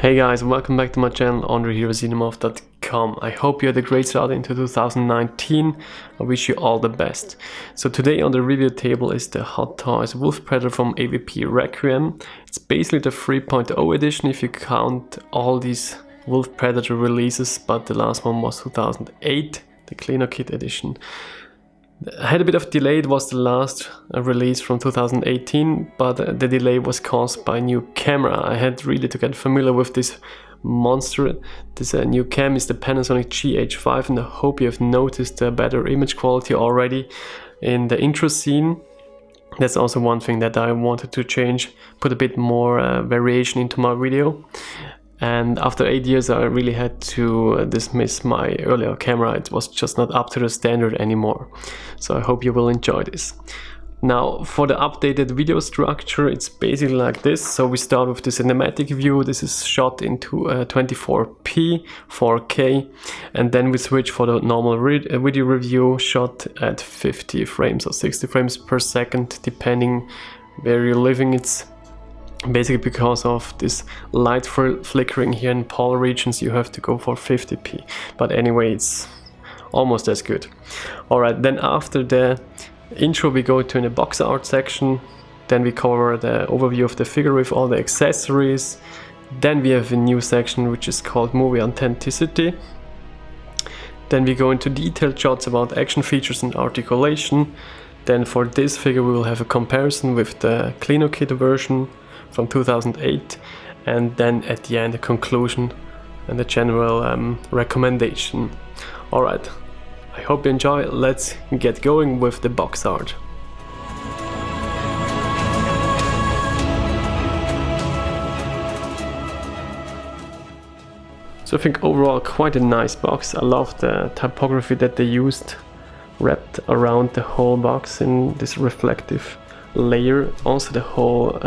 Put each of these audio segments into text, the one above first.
Hey guys, welcome back to my channel, Andre here with Xenomorph.com. I hope you had a great start into 2019. I wish you all the best. So today on the review table is the Hot Toys Wolf Predator from AvP Requiem. It's basically the 3.0 edition if you count all these Wolf Predator releases, but the last one was 2008, the Cleaner Kit edition. I had a bit of delay. It was the last release from 2018, but the delay was caused by a new camera. I had really to get familiar with this monster. This new cam is the Panasonic GH5, and I hope you have noticed the better image quality already in the intro scene. That's also one thing that I wanted to change, put a bit more variation into my video. And after 8 years I really had to dismiss my earlier camera. It was just not up to the standard anymore. So I hope you will enjoy this. Now for the updated video structure, it's basically like this. So we start with the cinematic view. This is shot into 24p 4K, and then we switch for the normal video review, shot at 50 frames or 60 frames per second depending where you're living. It's basically because of this light flickering here in PAL regions, you have to go for 50p. But anyway, it's almost as good. Alright, then after the intro we go to the box art section. Then we cover the overview of the figure with all the accessories. Then we have a new section which is called Movie Authenticity. Then we go into detailed shots about action features and articulation. Then for this figure we will have a comparison with the Cleaner Kit version from 2008, and then at the end a conclusion and a general recommendation. Alright, I hope you enjoy. Let's get going with the box art. So I think overall quite a nice box. I love the typography that they used, wrapped around the whole box in this reflective layer. Also the whole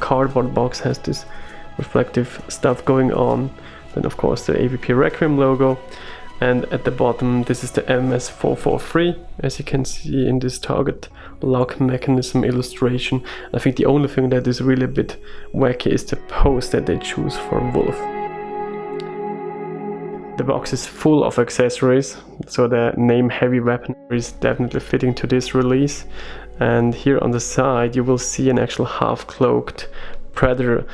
cardboard box has this reflective stuff going on. Then of course the AvP Requiem logo, and at the bottom this is the MMS443, as you can see in this target lock mechanism illustration. I think the only thing that is really a bit wacky is the pose that they choose for Wolf. The box is full of accessories, so the name Heavy Weaponry is definitely fitting to this release. And here on the side you will see an actual half-cloaked Predator.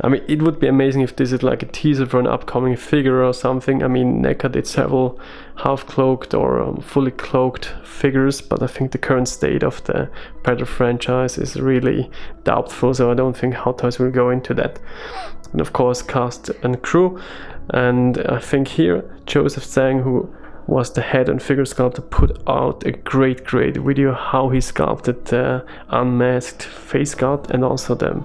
I mean, it would be amazing if this is like a teaser for an upcoming figure or something. I mean, NECA did several half-cloaked or fully cloaked figures, but I think the current state of the Predator franchise is really doubtful, so I don't think Hot Toys will go into that. And of course cast and crew, and I think here Joseph Tsang, who was the head and figure sculptor, put out a great video how he sculpted the unmasked face sculpt and also the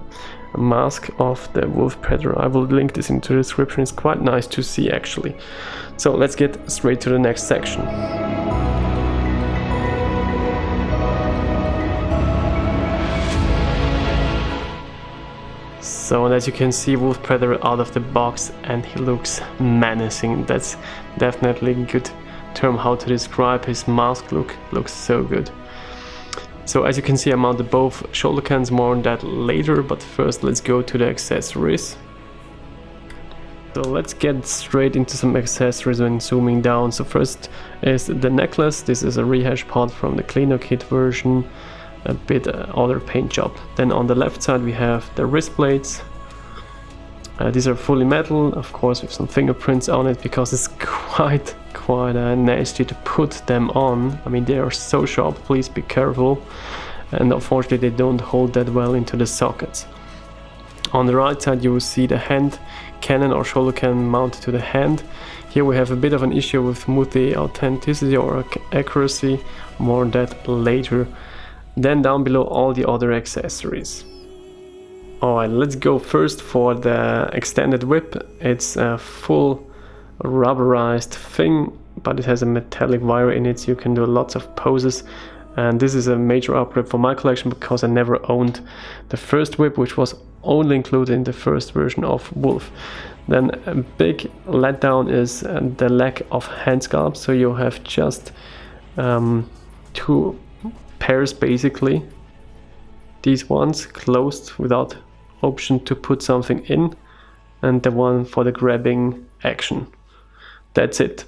mask of the Wolf Predator. I will link this into the description. It's quite nice to see actually. So let's get straight to the next section. So as you can see, Wolf Predator out of the box, and he looks menacing. That's definitely a good term how to describe his mask look. Looks so good. So as you can see, I mounted both shoulder cans, more on that later, but first let's go to the accessories. So let's get straight into some accessories when zooming down. So first is the necklace. This is a rehash part from the Cleaner Kit version, a bit other paint job. Then on the left side we have the wrist blades. These are fully metal, of course, with some fingerprints on it, because it's quite nasty to put them on. I mean, they are so sharp, please be careful. And unfortunately they don't hold that well into the sockets. On the right side you will see the hand cannon or shoulder cannon mounted to the hand. Here we have a bit of an issue with movie authenticity or accuracy, more on that later. Then down below all the other accessories. Alright, let's go first for the extended whip. It's a full rubberized thing, but it has a metallic wire in it, so you can do lots of poses. And this is a major upgrade for my collection because I never owned the first whip, which was only included in the first version of Wolf. Then a big letdown is the lack of hand sculpt, so you have just two pairs basically. These ones closed without option to put something in, and the one for the grabbing action. That's it.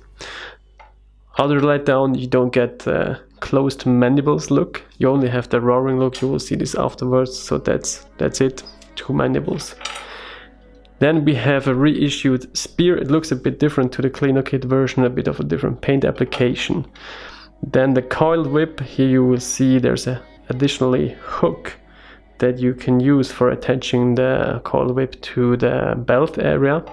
Other letdown, you don't get the closed mandibles look, you only have the roaring look. You will see this afterwards. So that's it, 2 mandibles. Then we have a reissued spear. It looks a bit different to the cleaner kit version, a bit of a different paint application. Then the coiled whip, here you will see there's a additionally hook that you can use for attaching the coiled whip to the belt area.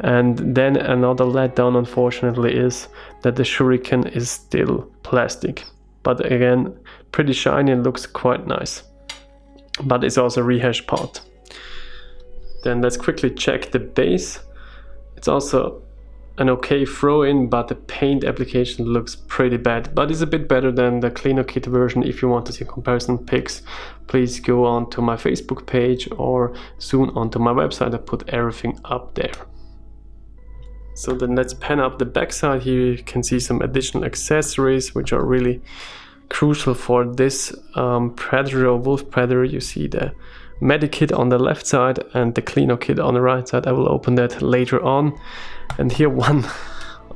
And then another letdown, unfortunately, is that the shuriken is still plastic, but again pretty shiny and looks quite nice, but it's also a rehashed part. Then let's quickly check the base. It's also an okay throw-in, but the paint application looks pretty bad, but it's a bit better than the cleaner kit version. If you want to see comparison pics, please go on to my Facebook page or soon onto my website. I put everything up there. So then let's pan up the backside. Here you can see some additional accessories which are really crucial for this predator or wolf predator. You see the medic kit on the left side and the cleaner kit on the right side. I will open that later on. And here one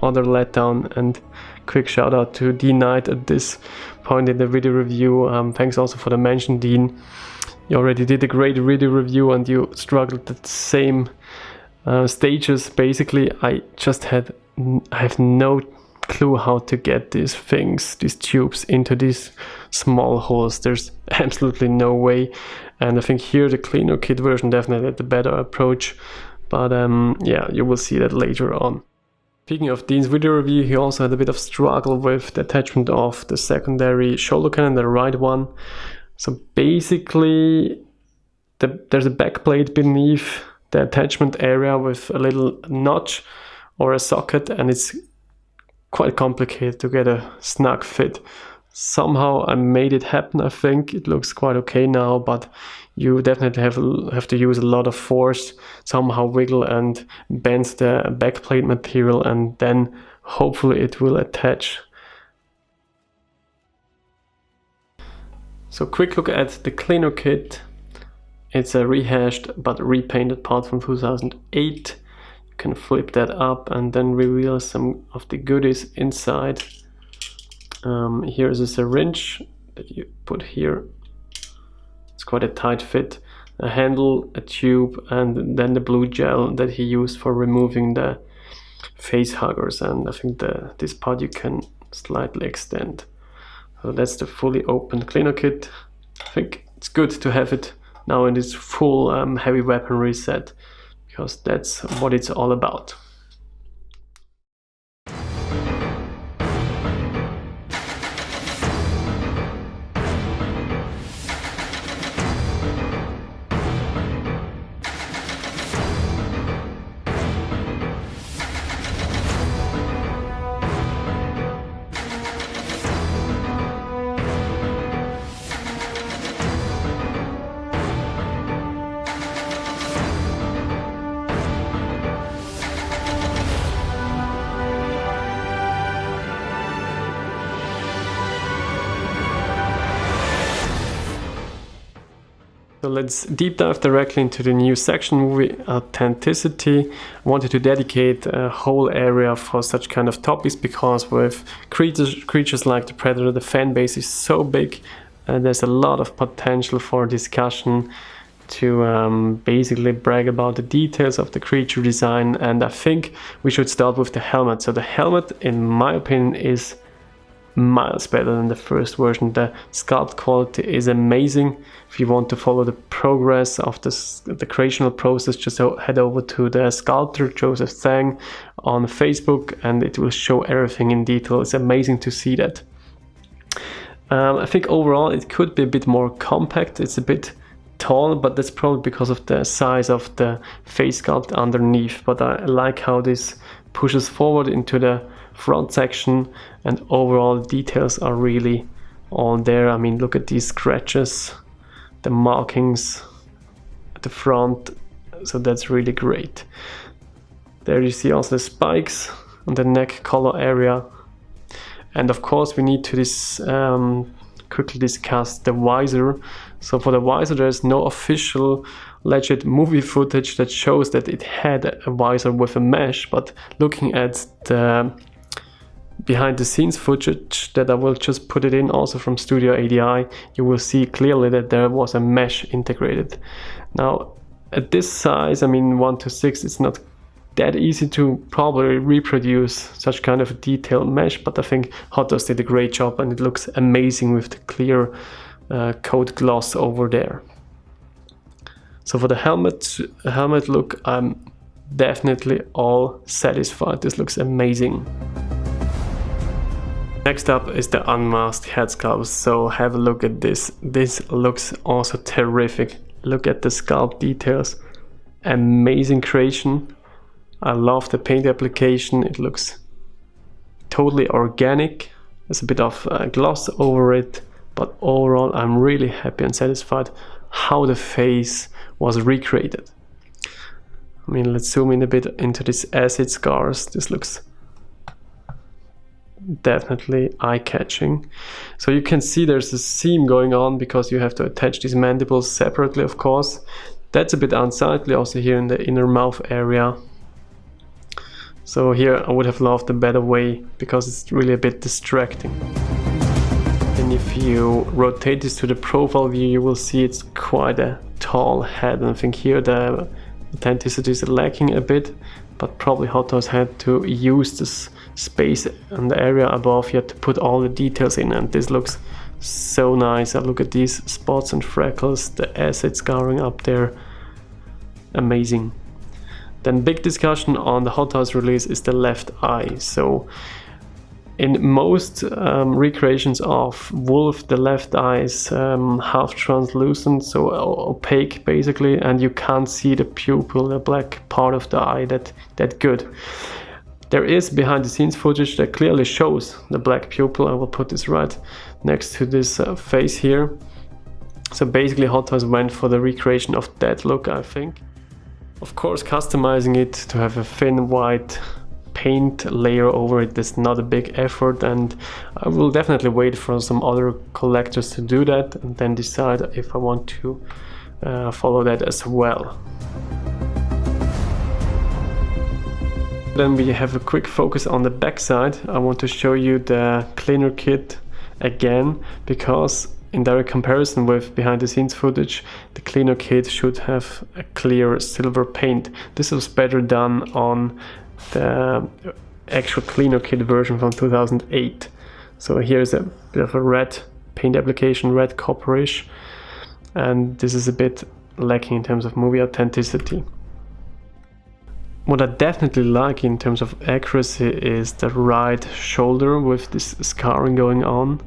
other letdown, and quick shout out to Dean Knight at this point in the video review. Thanks also for the mention, Dean. You already did a great video review and you struggled at the same stages. Basically, I have no clue how to get these things, these tubes, into these small holes. There's absolutely no way, and I think here the cleaner kit version definitely had the better approach, but yeah, you will see that later on. Speaking of Dean's video review, he also had a bit of struggle with the attachment of the secondary shoulder cannon, the right one. So basically there's a backplate beneath the attachment area with a little notch or a socket, and it's quite complicated to get a snug fit. Somehow I made it happen. I think it looks quite okay now, but you definitely have to use a lot of force, somehow wiggle and bend the backplate material, and then hopefully it will attach. So quick look at the cleaner kit. It's a rehashed but repainted part from 2008. You can flip that up and then reveal some of the goodies inside. Here is a syringe that you put here. It's quite a tight fit. A handle, a tube, and then the blue gel that he used for removing the face huggers. And I think this part you can slightly extend. So that's the fully open cleaner kit. I think it's good to have it now in this full heavy weaponry set, because that's what it's all about. So let's deep dive directly into the new section, movie authenticity. I wanted to dedicate a whole area for such kind of topics, because with creatures like the Predator, the fan base is so big and there's a lot of potential for discussion to basically brag about the details of the creature design. And I think we should start with the helmet. So the helmet, in my opinion, is miles better than the first version. The sculpt quality is amazing. If you want to follow the progress of the creational process, just head over to the sculptor Joseph Tsang on Facebook and it will show everything in detail. It's amazing to see that. I think overall it could be a bit more compact. It's a bit tall, but that's probably because of the size of the face sculpt underneath. But I like how this pushes forward into the front section, and overall details are really all there. I mean, look at these scratches, the markings at the front, so that's really great. There you see also the spikes on the neck collar area. And of course we need to quickly discuss the visor. So for the visor, there's no official legit movie footage that shows that it had a visor with a mesh, but looking at the behind the scenes footage that I will just put it in also from Studio ADI, you will see clearly that there was a mesh integrated. Now at this size, I mean 1:6, it's not that easy to probably reproduce such kind of a detailed mesh, but I think Hot Toys did a great job and it looks amazing with the clear coat gloss over there. So for the helmet look, I'm definitely all satisfied. This looks amazing. Next up is the unmasked head sculpt. So have a look at this. This looks also terrific. Look at the sculpt details. Amazing creation. I love the paint application. It looks totally organic. There's a bit of gloss over it, but overall I'm really happy and satisfied how the face was recreated. I mean, let's zoom in a bit into these acid scars. This looks definitely eye-catching. So you can see there's a seam going on because you have to attach these mandibles separately, of course. That's a bit unsightly also here in the inner mouth area. So here I would have loved a better way because it's really a bit distracting. And if you rotate this to the profile view, you will see it's quite a tall head, and I think here the authenticity is lacking a bit, but probably Hot Toys had to use this space and the area above here to put all the details in, and this looks so nice. I look at these spots and freckles, the acid scarring up there, amazing. Then big discussion on the Hot Toys release is the left eye. So in most recreations of Wolf, the left eye is half translucent, so opaque basically, and you can't see the pupil, the black part of the eye that good. There is behind the scenes footage that clearly shows the black pupil. I will put this right next to this face here. So basically Hot Toys went for the recreation of that look, I think. Of course, customizing it to have a thin white paint layer over it is not a big effort, and I will definitely wait for some other collectors to do that and then decide if I want to follow that as well. Then we have a quick focus on the back side. I want to show you the cleaner kit again, because in direct comparison with behind the scenes footage, the cleaner kit should have a clear silver paint. This was better done on the actual cleaner kit version from 2008. So here's a bit of a red paint application, red copperish, and this is a bit lacking in terms of movie authenticity. What I definitely like in terms of accuracy is the right shoulder with this scarring going on.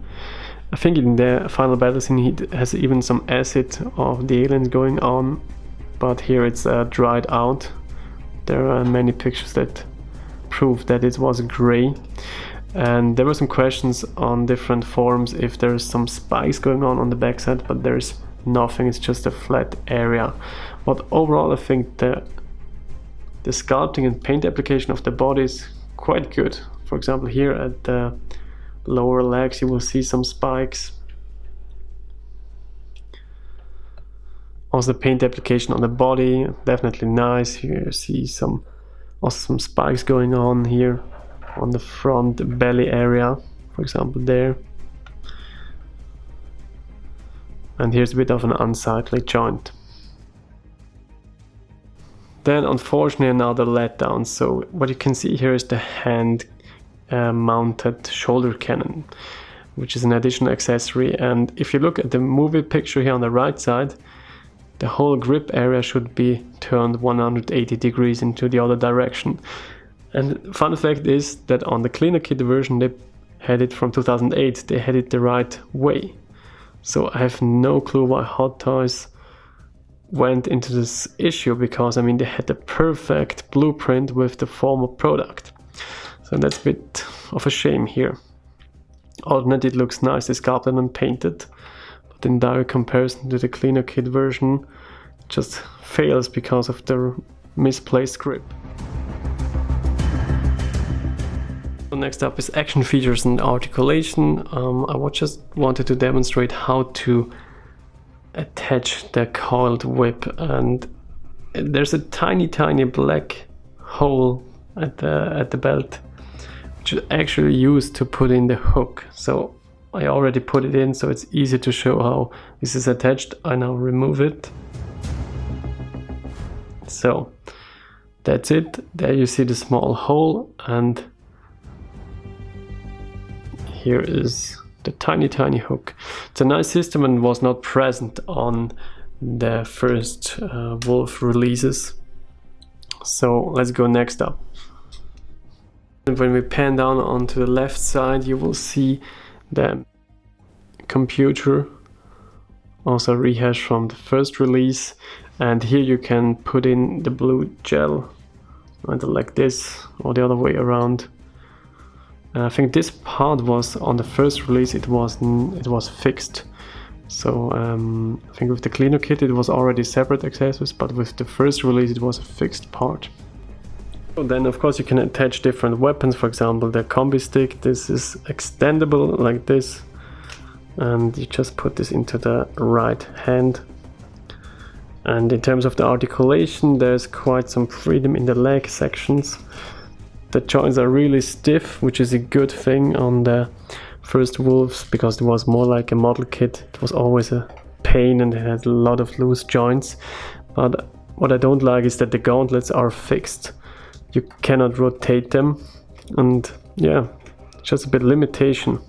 I think in the final battle scene he has even some acid of the aliens going on, but here it's dried out. There are many pictures that prove that it was gray, and there were some questions on different forums if there's some spikes going on the backside, but there's nothing, it's just a flat area. But overall I think the sculpting and paint application of the body is quite good. For example, here at the lower legs you will see some spikes. Also the paint application on the body, definitely nice. Here you see some spikes going on here on the front belly area, for example there. And here's a bit of an unsightly joint. Then unfortunately another letdown. So what you can see here is the hand mounted shoulder cannon, which is an additional accessory, and if you look at the movie picture here on the right side, the whole grip area should be turned 180 degrees into the other direction. And fun fact is that on the cleaner kit version they had it from 2008, they had it the right way. So I have no clue why Hot Toys went into this issue, because I mean they had the perfect blueprint with the former product. So that's a bit of a shame here. Alternate, it looks nicely sculpted and painted, but in direct comparison to the cleaner kit version, it just fails because of the misplaced grip. So next up is action features and articulation. I just wanted to demonstrate how to attach the coiled whip, and there's a tiny black hole at the belt, which is actually used to put in the hook. So I already put it in, so it's easy to show how this is attached. I now remove it. So that's it. There you see the small hole, and here is the tiny hook. It's a nice system and was not present on the first Wolf releases. So let's go next up. And when we pan down onto the left side, you will see the computer, also rehashed from the first release. And here you can put in the blue gel, either like this or the other way around. I think this part was on the first release, it was fixed. So I think with the cleaner kit it was already separate accessories, but with the first release it was a fixed part. So then of course you can attach different weapons. For example, the combi stick, this is extendable like this, and you just put this into the right hand. And in terms of the articulation, there's quite some freedom in the leg sections. The joints are really stiff, which is a good thing on the first Wolves, because it was more like a model kit. It was always a pain and it had a lot of loose joints. But what I don't like is that the gauntlets are fixed. You cannot rotate them, and yeah, just a bit limitation.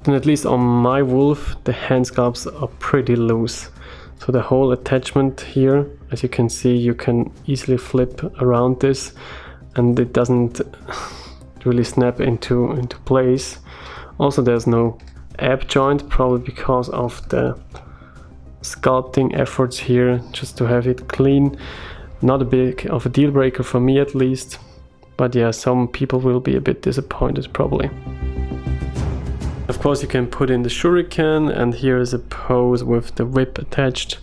And at least on my Wolf, the hand sculpts are pretty loose. So the whole attachment here, as you can see, you can easily flip around this, and it doesn't really snap into place. Also, there's no ab joint, probably because of the sculpting efforts here, just to have it clean. Not a big of a deal breaker for me at least, but yeah, some people will be a bit disappointed probably. Of course you can put in the shuriken, and here is a pose with the whip attached,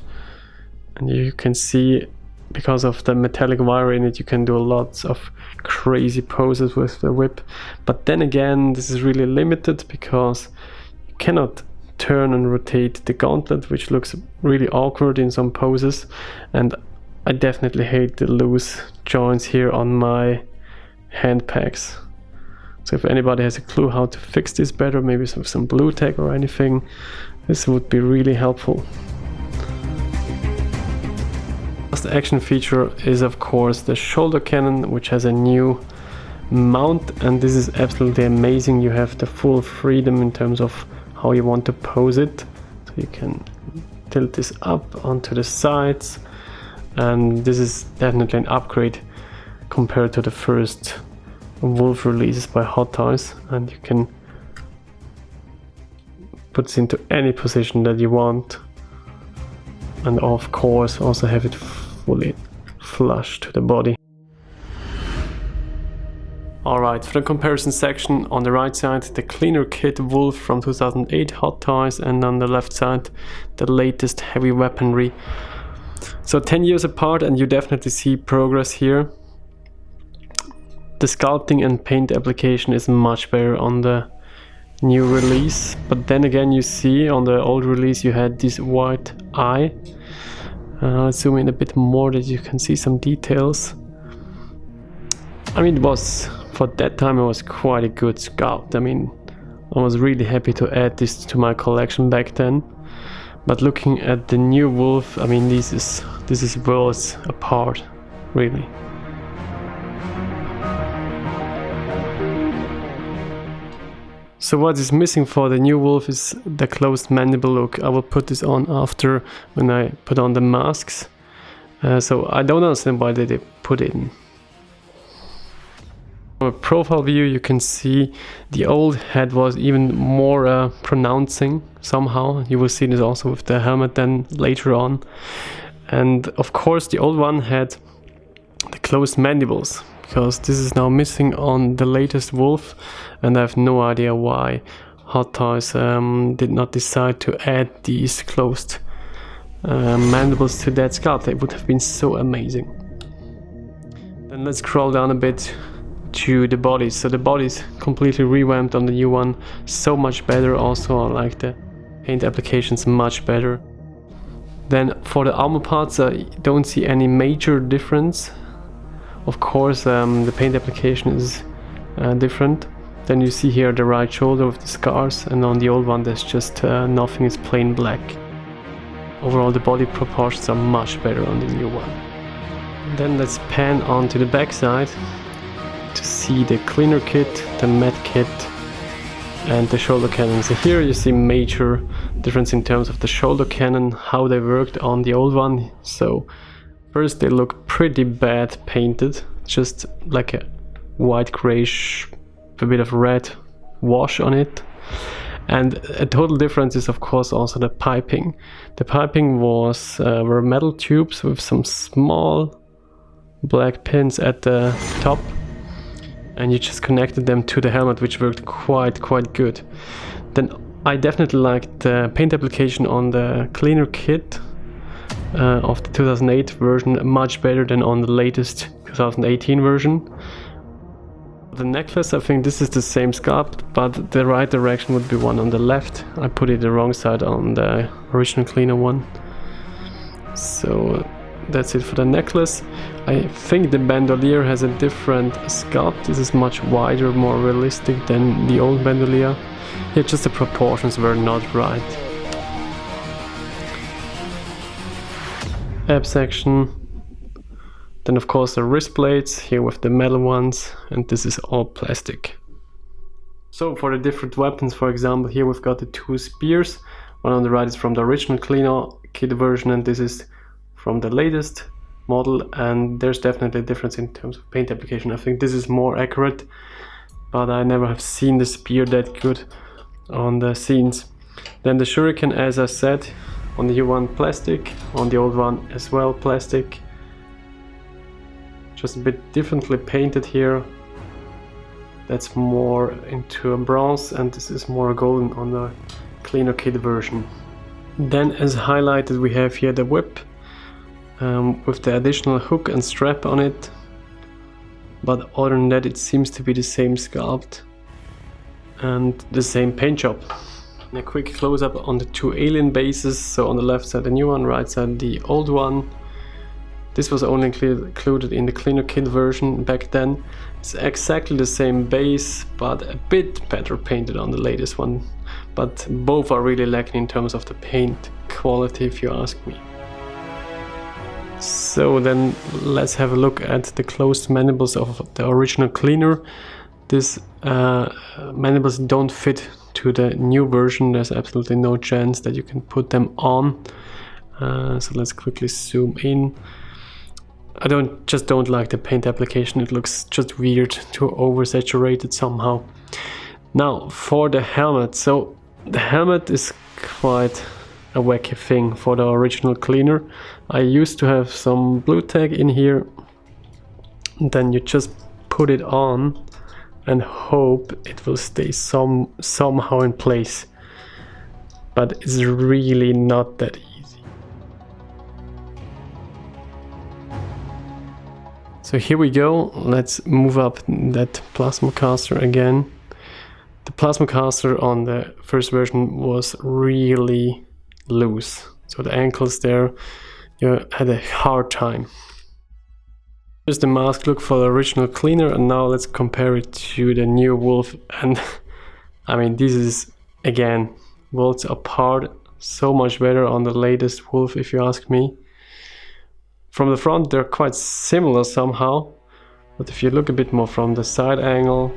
and you can see, because of the metallic wire in it, you can do lots of crazy poses with the whip. But then again, this is really limited because you cannot turn and rotate the gauntlet, which looks really awkward in some poses, and I definitely hate the loose joints here on my hand pegs. So if anybody has a clue how to fix this better, maybe with some blue tack or anything, this would be really helpful. The action feature is of course the shoulder cannon, which has a new mount, and this is absolutely amazing. You have the full freedom in terms of how you want to pose it. So you can tilt this up onto the sides, and this is definitely an upgrade compared to the first Wolf releases by Hot Toys, and you can put this into any position that you want, and of course also have it fully flush to the body. Alright, for the comparison section, on the right side the cleaner kit Wolf from 2008 Hot Toys, and on the left side the latest heavy weaponry. So 10 years apart, and you definitely see progress here. The sculpting and paint application is much better on the new release, but then again you see on the old release you had this white eye. I'll zoom in a bit more that you can see some details. I mean, it was, for that time, it was quite a good sculpt. I mean, I was really happy to add this to my collection back then. But looking at the new Wolf, I mean, this is worlds apart, really. So what is missing for the new Wolf is the closed mandible look. I will put this on after, when I put on the masks. So I don't understand why they put it in. From a profile view you can see the old head was even more pronouncing somehow. You will see this also with the helmet then later on. And of course the old one had the closed mandibles, because this is now missing on the latest Wolf, and I have no idea why Hot Toys did not decide to add these closed mandibles to that sculpt. It would have been so amazing. Then let's scroll down a bit to the bodies. So the body's completely revamped on the new one, so much better. Also I like the paint applications much better. Then for the armor parts, I don't see any major difference. Of course, the paint application is different. Then you see here the right shoulder with the scars, and on the old one there's just nothing, it's plain black. Overall the body proportions are much better on the new one. Then let's pan onto the back side to see the cleaner kit, the matte kit, and the shoulder cannon. So here you see major difference in terms of the shoulder cannon, how they worked on the old one. So first they look pretty bad painted, just like a white grayish, a bit of red wash on it. And a total difference is of course also the piping. The piping were metal tubes with some small black pins at the top, and you just connected them to the helmet, which worked quite good. Then I definitely liked the paint application on the cleaner kit of the 2008 version much better than on the latest 2018 version. The necklace, I think this is the same sculpt, but the right direction would be one on the left. I put it the wrong side on the original cleaner one. So that's it for the necklace. I think the bandolier has a different sculpt. This is much wider, more realistic than the old bandolier. Yeah, just the proportions were not right. Ab section. Then of course the wrist blades, here with the metal ones, and this is all plastic. So for the different weapons, for example, here we've got the two spears. One on the right is from the original cleaner kit version, and this is from the latest model, and there's definitely a difference in terms of paint application. I think this is more accurate, but I never have seen the spear that good on the scenes. Then the shuriken, as I said, on the new one plastic, on the old one as well plastic. Just a bit differently painted here. That's more into a bronze, and this is more golden on the cleaner kit version. Then as highlighted we have here the whip with the additional hook and strap on it, but other than that it seems to be the same sculpt and the same paint job. And a quick close-up on the two alien bases. So on the left side the new one, right side the old one. This was only included in the cleaner kit version back then. It's exactly the same base, but a bit better painted on the latest one. But both are really lacking in terms of the paint quality, if you ask me. So then let's have a look at the closed mandibles of the original cleaner. These mandibles don't fit to the new version. There's absolutely no chance that you can put them on. So let's quickly zoom in. I just don't like the paint application. It looks just weird, too oversaturated somehow. Now for the helmet. So the helmet is quite a wacky thing for the original cleaner. I used to have some blue tag in here. Then you just put it on and hope it will stay somehow in place. But it's really not that easy. So here we go, let's move up that plasma caster again. The plasma caster on the first version was really loose. So the ankles there, you had a hard time. Here's the mask look for the original cleaner, and now let's compare it to the new Wolf. And I mean, this is again worlds apart, so much better on the latest Wolf if you ask me. From the front they're quite similar somehow, but if you look a bit more from the side angle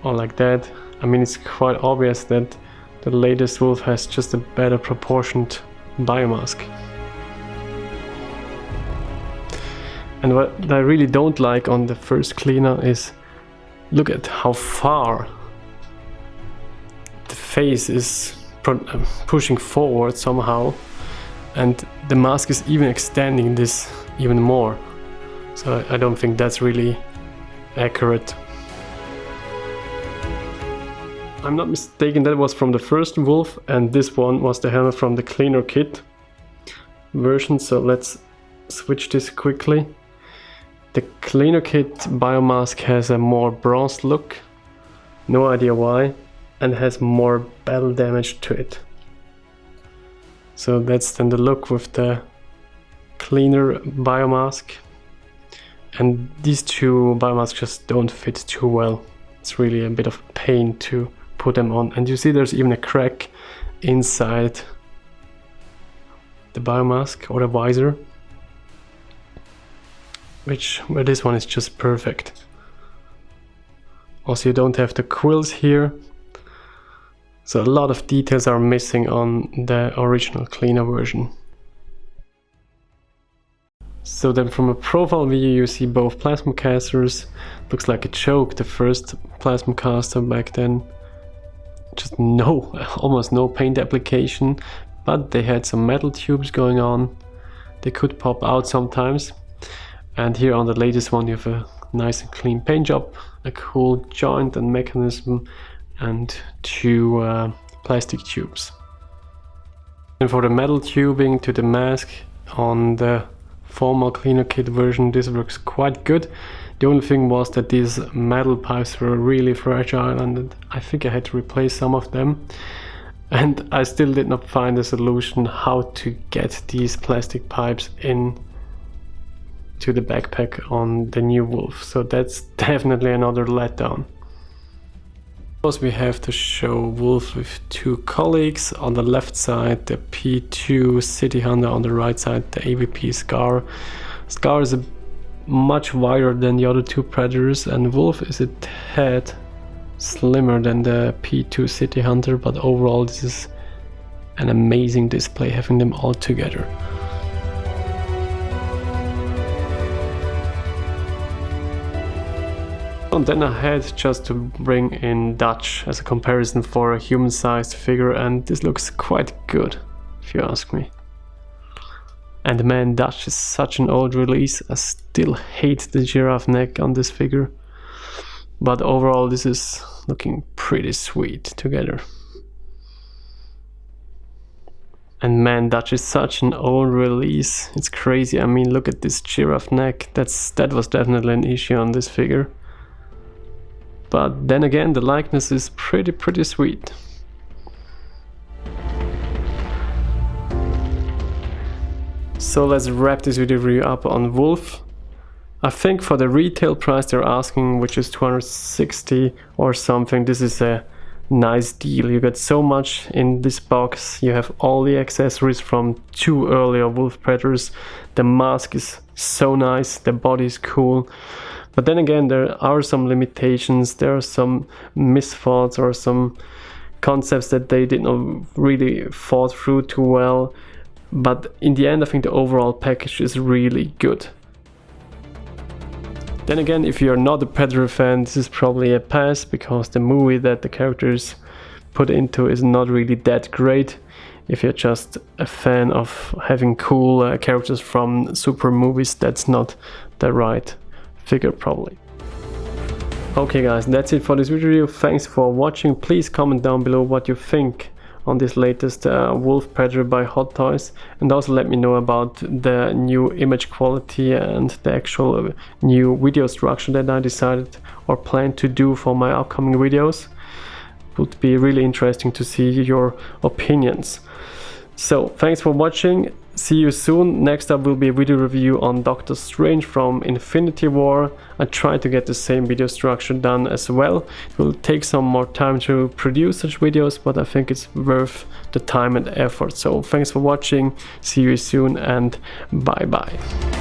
or like that, I mean it's quite obvious that the latest Wolf has just a better proportioned biomask. And what I really don't like on the first cleaner is, look at how far the face is pushing forward somehow. And the mask is even extending this even more. So I don't think that's really accurate. I'm not mistaken, that was from the first Wolf, and this one was the helmet from the cleaner kit version. So let's switch this quickly. The cleaner kit biomask has a more bronze look, no idea why, and has more battle damage to it. So that's then the look with the cleaner biomask. And these two biomasks just don't fit too well. It's really a bit of pain to put them on. And you see there's even a crack inside the biomask or the visor, where this one is just perfect. Also, you don't have the quills here, so a lot of details are missing on the original cleaner version. So then from a profile view you see both plasma casters. Looks like a joke, the first plasma caster back then. Just almost no paint application, but they had some metal tubes going on. They could pop out sometimes. And here on the latest one you have a nice and clean paint job, a cool joint and mechanism, and two plastic tubes. And for the metal tubing to the mask on the formal cleaner kit version, this works quite good. The only thing was that these metal pipes were really fragile, and I think I had to replace some of them. And I still did not find a solution how to get these plastic pipes in to the backpack on the new Wolf, so that's definitely another letdown. Of course, we have to show Wolf with two colleagues. On the left side the P2 City Hunter, on the right side the AvP Scar. Scar is much wider than the other two Predators, and Wolf is a tad slimmer than the P2 City Hunter, but overall this is an amazing display having them all together. And then I had just to bring in Dutch as a comparison for a human-sized figure, and this looks quite good, if you ask me. And man, Dutch is such an old release. I still hate the giraffe neck on this figure, but overall this is looking pretty sweet together. And man, Dutch is such an old release. It's crazy. I mean, look at this giraffe neck. That was definitely an issue on this figure. But then again, the likeness is pretty sweet. So let's wrap this video review up on Wolf. I think for the retail price they're asking, which is 260 or something, this is a nice deal. You get so much in this box. You have all the accessories from two earlier Wolf Predators. The mask is so nice, the body is cool. But then again, there are some limitations, there are some misthoughts or some concepts that they did not really thought through too well. But in the end, I think the overall package is really good. Then again, if you're not a Predator fan, this is probably a pass, because the movie that the characters put into is not really that great. If you're just a fan of having cool characters from super movies, that's not the right figure probably. Okay guys, that's it for this video review. Thanks for watching. Please comment down below what you think on this latest Wolf Predator by Hot Toys, and also let me know about the new image quality and the actual new video structure that I decided or plan to do for my upcoming videos. It would be really interesting to see your opinions. So thanks for watching, see you soon. Next up will be a video review on Doctor Strange from Infinity War. I try to get the same video structure done as well. It will take some more time to produce such videos, but I think it's worth the time and effort. So thanks for watching, see you soon, and bye bye.